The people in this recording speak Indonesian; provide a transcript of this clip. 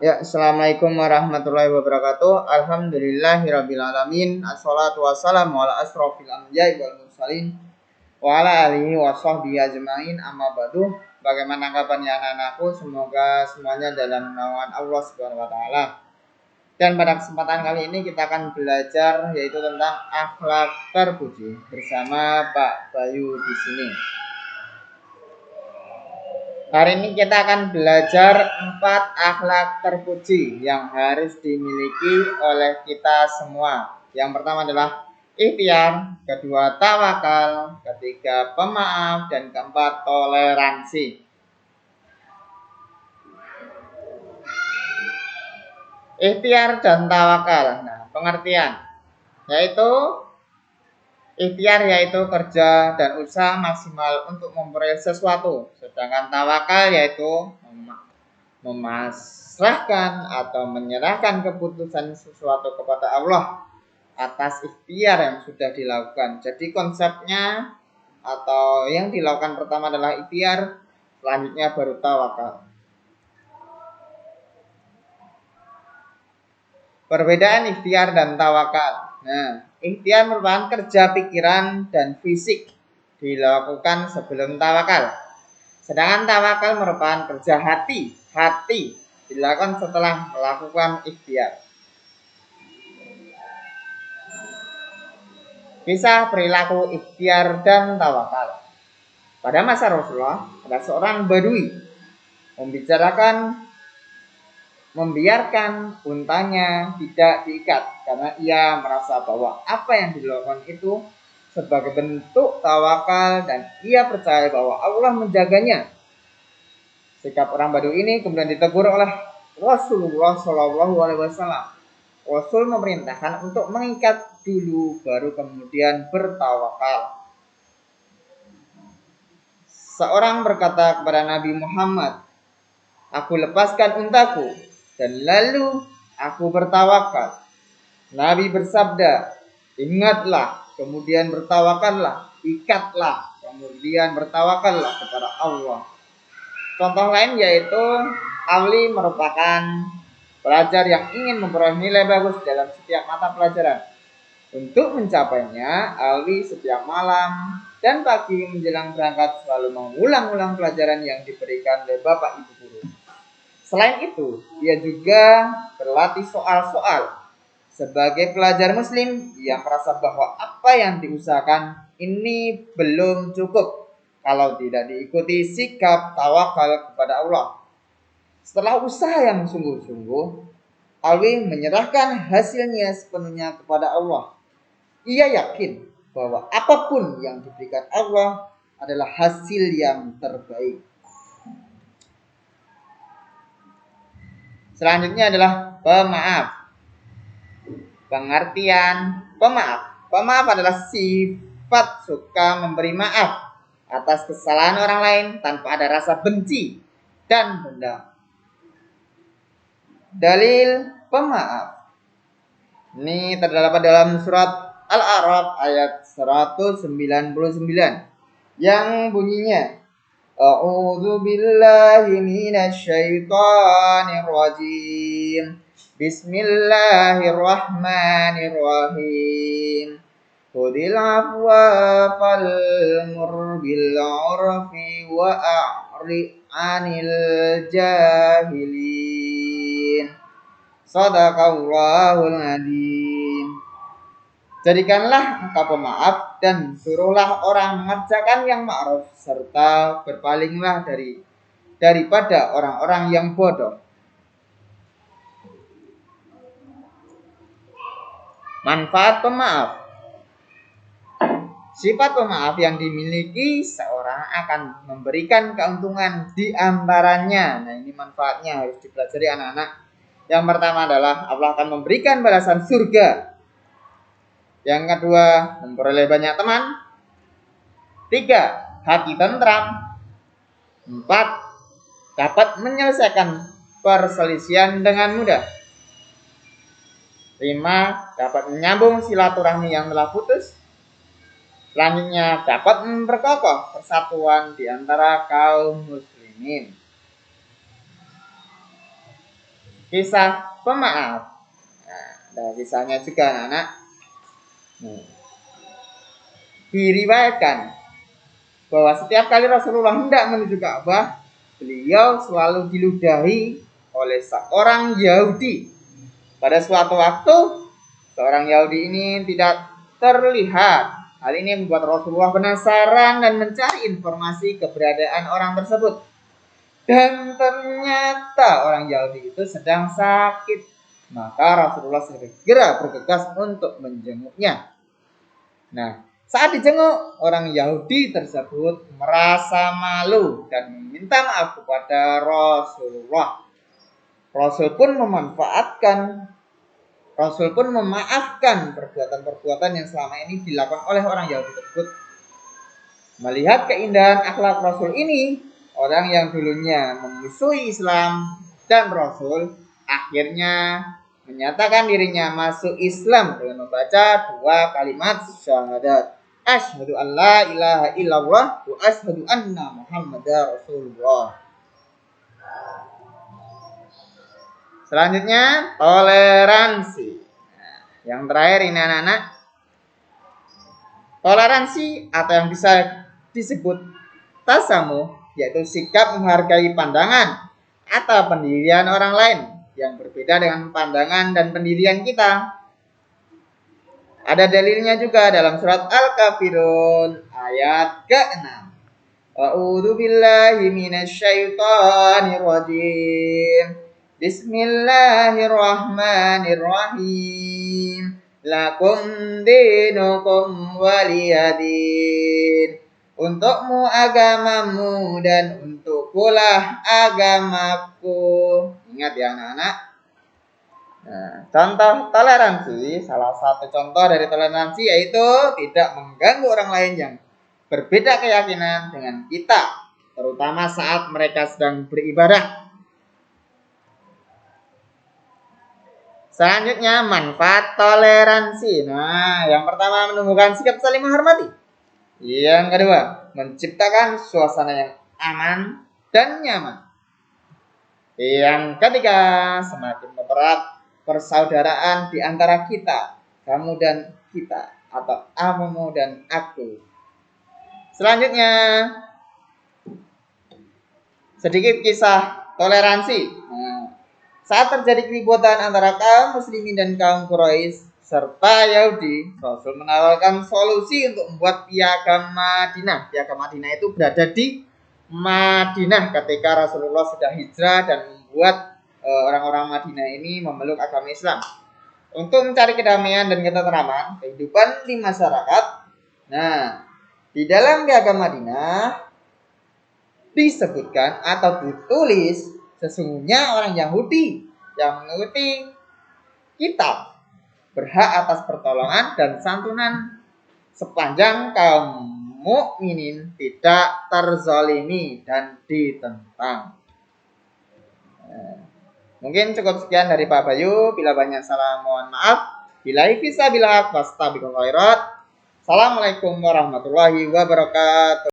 Ya, assalamualaikum warahmatullahi wabarakatuh. Alhamdulillahirabbil alamin. Assalatu wassalamu ala asrofil anbiya'i wal mursalin wa ala alihi wa sahbihi ajmain. Amma ba'du. Bagaimana kabarnya anak-anakku? Semoga semuanya dalam naungan Allah Subhanahu wa taala. Dan pada kesempatan kali ini kita akan belajar yaitu tentang akhlak terpuji bersama Pak Bayu di sini. Hari ini kita akan belajar 4 akhlak terpuji yang harus dimiliki oleh kita semua. Yang pertama adalah ikhtiar, kedua tawakal, ketiga pemaaf, dan keempat toleransi. Ikhtiar dan tawakal. Nah, pengertian yaitu ikhtiar yaitu kerja dan usaha maksimal untuk memperoleh sesuatu, sedangkan tawakal yaitu memasrahkan atau menyerahkan keputusan sesuatu kepada Allah atas ikhtiar yang sudah dilakukan. Jadi konsepnya atau yang dilakukan pertama adalah ikhtiar, selanjutnya baru tawakal. Perbedaan ikhtiar dan tawakal. Nah, ikhtiar merupakan kerja pikiran dan fisik dilakukan sebelum tawakal. Sedangkan tawakal merupakan kerja hati dilakukan setelah melakukan ikhtiar. Kisah perilaku ikhtiar dan tawakal. Pada masa Rasulullah, ada seorang badui membiarkan untanya tidak diikat karena ia merasa bahwa apa yang dilakukan itu sebagai bentuk tawakal dan ia percaya bahwa Allah menjaganya. Sikap orang Badui ini kemudian ditegur oleh Rasulullah SAW. Rasul memerintahkan untuk mengikat dulu baru kemudian bertawakal. Seorang berkata kepada Nabi Muhammad, "Aku lepaskan untaku dan lalu aku bertawakal." Nabi bersabda, "Ingatlah, kemudian bertawakallah, ikatlah, kemudian bertawakallah kepada Allah." Contoh lain yaitu Ali merupakan pelajar yang ingin memperoleh nilai bagus dalam setiap mata pelajaran. Untuk mencapainya, Ali setiap malam dan pagi menjelang berangkat selalu mengulang-ulang pelajaran yang diberikan oleh bapak ibu guru. Selain itu, dia juga berlatih soal-soal. Sebagai pelajar muslim, ia merasa bahwa apa yang diusahakan ini belum cukup kalau tidak diikuti sikap tawakal kepada Allah. Setelah usaha yang sungguh-sungguh, Alwi menyerahkan hasilnya sepenuhnya kepada Allah. Ia yakin bahwa apapun yang diberikan Allah adalah hasil yang terbaik. Selanjutnya adalah pemaaf. Pengertian pemaaf. Pemaaf adalah sifat suka memberi maaf atas kesalahan orang lain tanpa ada rasa benci dan dendam. Dalil pemaaf ini terdapat dalam surat Al-A'raf ayat 199 yang bunyinya, A'udzu billahi minasyaitonir rajim. Bismillahirrahmanirrahim. Khudil afwa falmur bil 'urfi wa a'ri 'anil jahilin. Shadaqallahul adzim. Jadikanlah engkau pemaaf dan suruhlah orang mengerjakan yang ma'ruf serta berpalinglah daripada orang-orang yang bodoh. Manfaat pemaaf. Sifat pemaaf yang dimiliki seorang akan memberikan keuntungan di antaranya. Nah, ini manfaatnya harus dipelajari anak-anak. Yang pertama adalah Allah akan memberikan balasan surga. Yang kedua, memperoleh banyak teman. 3, hati tentram. 4, dapat menyelesaikan perselisihan dengan mudah. 5, dapat menyambung silaturahmi yang telah putus. Selanjutnya, dapat memperkokoh persatuan di antara kaum muslimin. kisah pemaaf. Nah, ada kisahnya juga anak-anak. Diriwayatkan bahwa setiap kali Rasulullah hendak menuju Ka'bah, beliau selalu diludahi oleh seorang Yahudi. Pada suatu waktu, seorang Yahudi ini tidak terlihat. Hal ini membuat Rasulullah penasaran dan mencari informasi keberadaan orang tersebut. Dan ternyata orang Yahudi itu sedang sakit. Maka Rasulullah segera bergegas untuk menjenguknya. Nah, saat dijenguk, orang Yahudi tersebut merasa malu dan meminta maaf kepada Rasulullah. Rasul pun memaafkan perbuatan-perbuatan yang selama ini dilakukan oleh orang Yahudi tersebut. Melihat keindahan akhlak Rasul ini, orang yang dulunya memusuhi Islam dan Rasul akhirnya menyatakan dirinya masuk Islam dengan membaca 2 kalimat syahadat. Asyhadu an la ilaha illallah wa asyhadu anna Muhammadar Rasulullah. Selanjutnya, toleransi. Nah, yang terakhir ini anak-anak. Toleransi atau yang bisa disebut tasamuh, yaitu sikap menghargai pandangan atau pendirian orang lain yang berbeda dengan pandangan dan pendirian kita. Ada dalilnya juga dalam surat Al-Kafirun ayat ke-6. A'udzu billahi minasyaitonir rajim. Bismillahirrahmanirrahim. Lakum dinukum waliyadin. Untukmu agamamu dan untukkulah agamaku. Ingat ya anak-anak. Nah, contoh toleransi, salah satu contoh dari toleransi yaitu tidak mengganggu orang lain yang berbeda keyakinan dengan kita, terutama saat mereka sedang beribadah. Selanjutnya, manfaat toleransi. Nah, yang pertama menumbuhkan sikap saling menghormati. Yang kedua, menciptakan suasana yang aman dan nyaman. Yang ketiga, semakin mempererat persaudaraan di antara kita, kamu dan kita, atau kamu dan aku. Selanjutnya, sedikit kisah toleransi. Nah, saat terjadi keributan antara kaum muslimin dan kaum Quraisy serta Yahudi, Rasul menawarkan solusi untuk membuat piagam Madinah. Piagam Madinah itu berada di Madinah ketika Rasulullah sudah hijrah dan membuat orang-orang Madinah ini memeluk agama Islam. Untuk mencari kedamaian dan ketentraman kehidupan di masyarakat. Nah, di dalam piagam Madinah disebutkan atau ditulis sesungguhnya orang Yahudi yang mengikuti kitab berhak atas pertolongan dan santunan sepanjang kaum mukminin tidak terzalimi dan ditentang. Mungkin cukup sekian dari Pak Bayu. Bila banyak salah mohon maaf. Billahi fisabilillah wastabiqul khairat. Assalamualaikum warahmatullahi wabarakatuh.